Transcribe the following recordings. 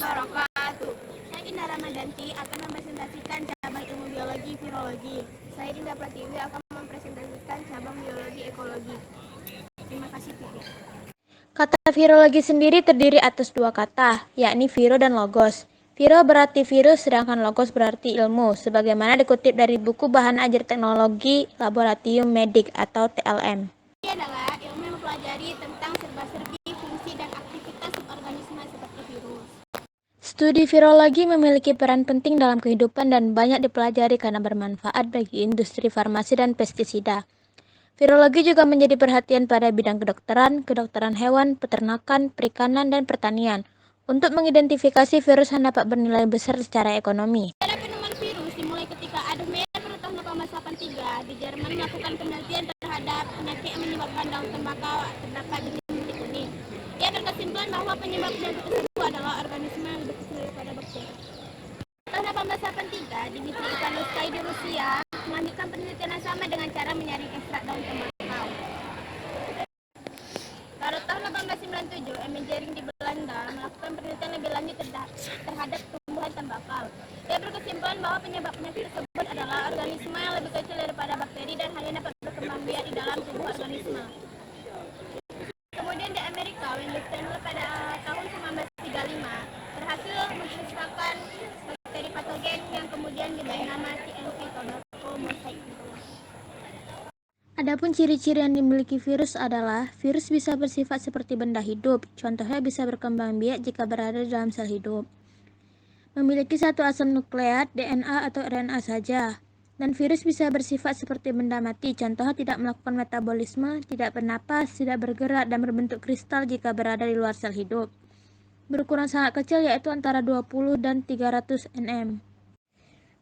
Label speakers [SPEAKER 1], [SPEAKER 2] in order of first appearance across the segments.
[SPEAKER 1] wabarakatuh. Saya Indah Ramadanti akan mempresentasikan cabang ilmu biologi virologi. Saya Dinda Pratiwi akan mempresentasikan cabang biologi ekologi. Terima kasih, Titik.
[SPEAKER 2] Kata virologi sendiri terdiri atas dua kata, yakni viro dan logos. Viro berarti virus, sedangkan logos berarti ilmu, sebagaimana dikutip dari buku Bahan Ajar Teknologi Laboratorium Medik atau TLM.
[SPEAKER 1] Ini adalah ilmu yang mempelajari tentang serba-serbi, fungsi, dan aktivitas organisme seperti virus.
[SPEAKER 2] Studi virologi memiliki peran penting dalam kehidupan dan banyak dipelajari karena bermanfaat bagi industri farmasi dan pestisida. Virologi juga menjadi perhatian pada bidang kedokteran, kedokteran hewan, peternakan, perikanan, dan pertanian. Untuk mengidentifikasi virus yang dapat bernilai besar secara ekonomi.
[SPEAKER 1] Sejarah penemuan virus dimulai ketika Adolf Meyer pada tahun 1883 di Jerman melakukan penelitian terhadap penyakit yang menyebabkan daun tembakau terdapat di titik kuning. Ia berkesimpulan bahwa penyebab penyakit tersebut adalah organisme yang lebih kecil daripada bakteri. Tahun 1883, Dmitri Ivanovsky di Rusia melanjutkan penelitian yang sama dengan cara menyaring ekstrak daun tembakau. Pada tahun 1897, Emil Jering di Belanda melakukan penelitian lebih lanjut terhadap tumbuhan tembakau. Ia berkesimpulan bahwa penyebab penyakit tersebut adalah organisme yang lebih kecil daripada bakteri dan hanya dapat berkembang biak di dalam tubuh organisme. Kemudian di Amerika, Wendy Stanley pada tahun 1935 berhasil menciptakan bakteri patogen yang kemudian diberi nama TNV tobacco mosaic virus.
[SPEAKER 2] Adapun ciri-ciri yang dimiliki virus adalah virus bisa bersifat seperti benda hidup, contohnya bisa berkembang biak jika berada dalam sel hidup. Memiliki satu asam nukleat, DNA atau RNA saja. Dan virus bisa bersifat seperti benda mati, contohnya tidak melakukan metabolisme, tidak bernapas, tidak bergerak, dan berbentuk kristal jika berada di luar sel hidup. Berukuran sangat kecil yaitu antara 20 dan 300 nm.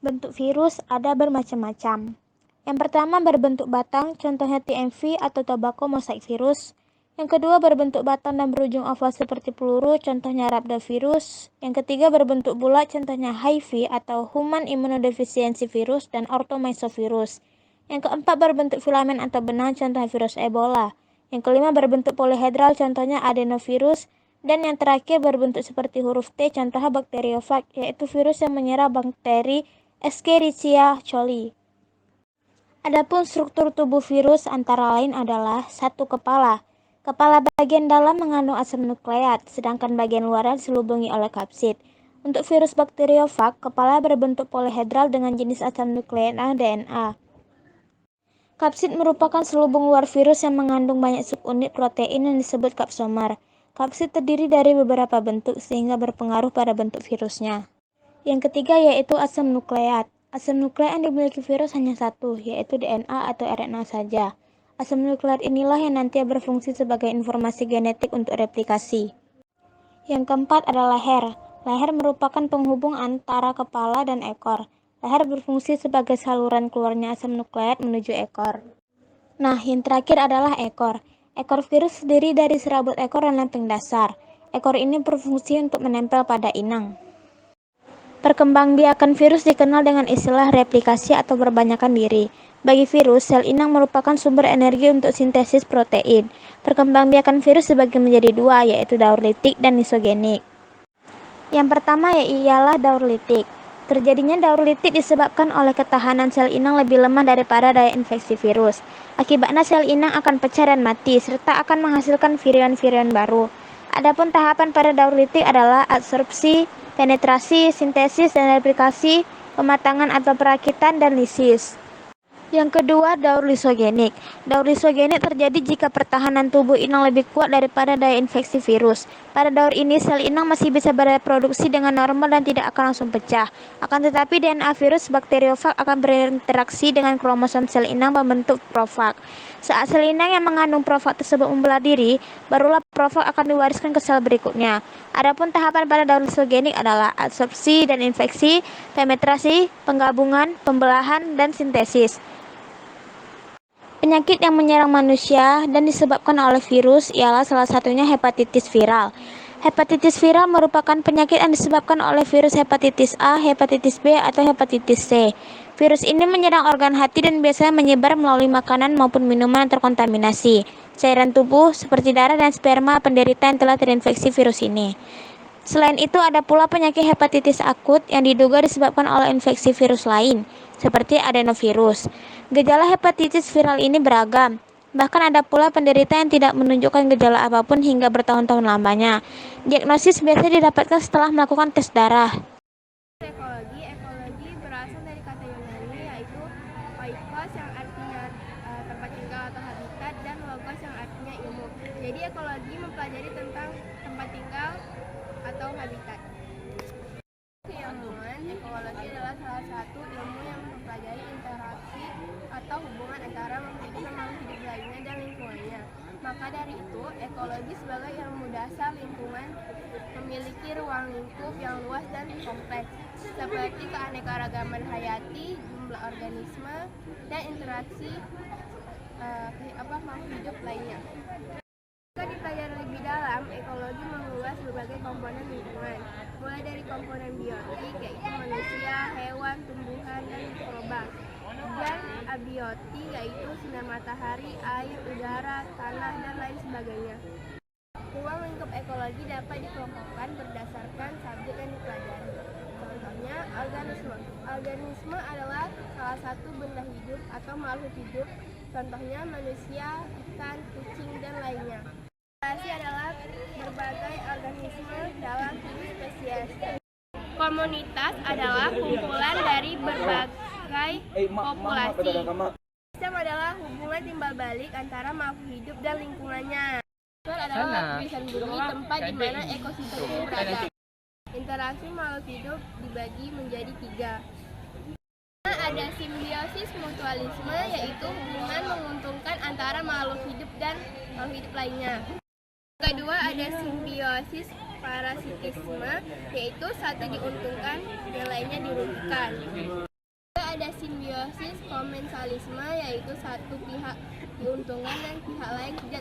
[SPEAKER 2] Bentuk virus ada bermacam-macam. Yang pertama berbentuk batang, contohnya TMV atau tobacco mosaic virus. Yang kedua berbentuk batang dan berujung oval seperti peluru, contohnya rhabdovirus. Yang ketiga berbentuk bulat, contohnya HIV atau human immunodeficiency virus dan orthomysovirus. Yang keempat berbentuk filamen atau benang, contohnya virus Ebola. Yang kelima berbentuk polyhedral, contohnya adenovirus. Dan yang terakhir berbentuk seperti huruf T, contohnya bakteriofag, yaitu virus yang menyerang bakteri Escherichia coli. Adapun struktur tubuh virus antara lain adalah satu kepala. Kepala bagian dalam mengandung asam nukleat, sedangkan bagian luarnya diselubungi oleh kapsid. Untuk virus bakteriofag, kepala berbentuk polyhedral dengan jenis asam nukleat DNA. Kapsid merupakan selubung luar virus yang mengandung banyak subunit protein yang disebut kapsomer. Kapsid terdiri dari beberapa bentuk sehingga berpengaruh pada bentuk virusnya. Yang ketiga yaitu asam nukleat. Asam nukleat yang dimiliki virus hanya satu, yaitu DNA atau RNA saja. Asam nukleat inilah yang nanti berfungsi sebagai informasi genetik untuk replikasi. Yang keempat adalah leher. Leher merupakan penghubung antara kepala dan ekor. Leher berfungsi sebagai saluran keluarnya asam nukleat menuju ekor. Nah, yang terakhir adalah ekor. Ekor virus terdiri dari serabut ekor dan lempeng dasar. Ekor ini berfungsi untuk menempel pada inang. Perkembangbiakan virus dikenal dengan istilah replikasi atau perbanyakan diri. Bagi virus, sel inang merupakan sumber energi untuk sintesis protein. Perkembangbiakan virus dibagi menjadi dua, yaitu daur litik dan lisogenik. Yang pertama ialah daur litik. Terjadinya daur litik disebabkan oleh ketahanan sel inang lebih lemah daripada daya infeksi virus. Akibatnya sel inang akan pecah dan mati, serta akan menghasilkan virion-virion baru. Adapun tahapan pada daur litik adalah adsorpsi, penetrasi, sintesis dan replikasi, pematangan atau perakitan, dan lisis. Yang kedua, daur lisogenik. Daur lisogenik terjadi jika pertahanan tubuh inang lebih kuat daripada daya infeksi virus. Pada daur ini, sel inang masih bisa bereproduksi dengan normal dan tidak akan langsung pecah. Akan tetapi, DNA virus bakteriofag akan berinteraksi dengan kromosom sel inang membentuk profag. Saat sel inang yang mengandung profag tersebut membelah diri, barulah profag akan diwariskan ke sel berikutnya. Adapun tahapan pada daur lisogenik adalah adsorpsi dan infeksi, penetrasi, penggabungan, pembelahan, dan sintesis. Penyakit yang menyerang manusia dan disebabkan oleh virus ialah salah satunya hepatitis viral. Hepatitis viral merupakan penyakit yang disebabkan oleh virus hepatitis A, hepatitis B, atau hepatitis C. Virus ini menyerang organ hati dan biasanya menyebar melalui makanan maupun minuman yang terkontaminasi. Cairan tubuh seperti darah dan sperma penderita yang telah terinfeksi virus ini. Selain itu, ada pula penyakit hepatitis akut yang diduga disebabkan oleh infeksi virus lain, seperti adenovirus. Gejala hepatitis viral ini beragam. Bahkan ada pula penderita yang tidak menunjukkan gejala apapun hingga bertahun-tahun lamanya. Diagnosis biasanya didapatkan setelah melakukan tes darah.
[SPEAKER 1] Ekologi berasal dari kata Yunani yaitu oikos yang artinya tempat tinggal atau habitat dan logos yang artinya ilmu. Jadi ekologi mempelajari tentang tempat tinggal atau habitat. Keilmuan ekologi adalah salah satu ilmu yang mempelajari interaksi atau hubungan antara makhluk hidup dan makhluk hidup lainnya dan lingkungannya. Maka dari itu, ekologi sebagai ilmu dasar lingkungan memiliki ruang lingkup yang luas dan kompleks, seperti keanekaragaman hayati, jumlah organisme, dan interaksi makhluk hidup lainnya. Jika dipelajari lebih dalam, ekologi mengulas berbagai komponen lingkungan, mulai dari komponen biotik, yaitu manusia, hewan, tumbuhan, dan mikroba, dan abiotik, yaitu sinar matahari, air, udara, tanah, dan lain sebagainya. Ruang lingkup ekologi dapat dikelompokkan berdasarkan subjek yang dipelajari. Contohnya, organisme. Organisme adalah salah satu benda hidup atau makhluk hidup, contohnya manusia, ikan, kucing, dan lainnya. Populasi adalah berbagai organisme dalam satu spesies. Komunitas adalah kumpulan dari berbagai populasi. Sistem adalah hubungan timbal balik antara makhluk hidup dan lingkungannya. Ekosistem adalah lapisan bumi tempat di mana ekosistem itu berada. Interaksi makhluk hidup dibagi menjadi 3. Ada simbiosis mutualisme, yaitu hubungan menguntungkan antara makhluk hidup dan makhluk hidup lainnya. Kedua, ada simbiosis parasitisme, yaitu satu diuntungkan, yang lainnya dirugikan. Ada simbiosis komensalisme, yaitu satu pihak diuntungkan dan pihak lain tidak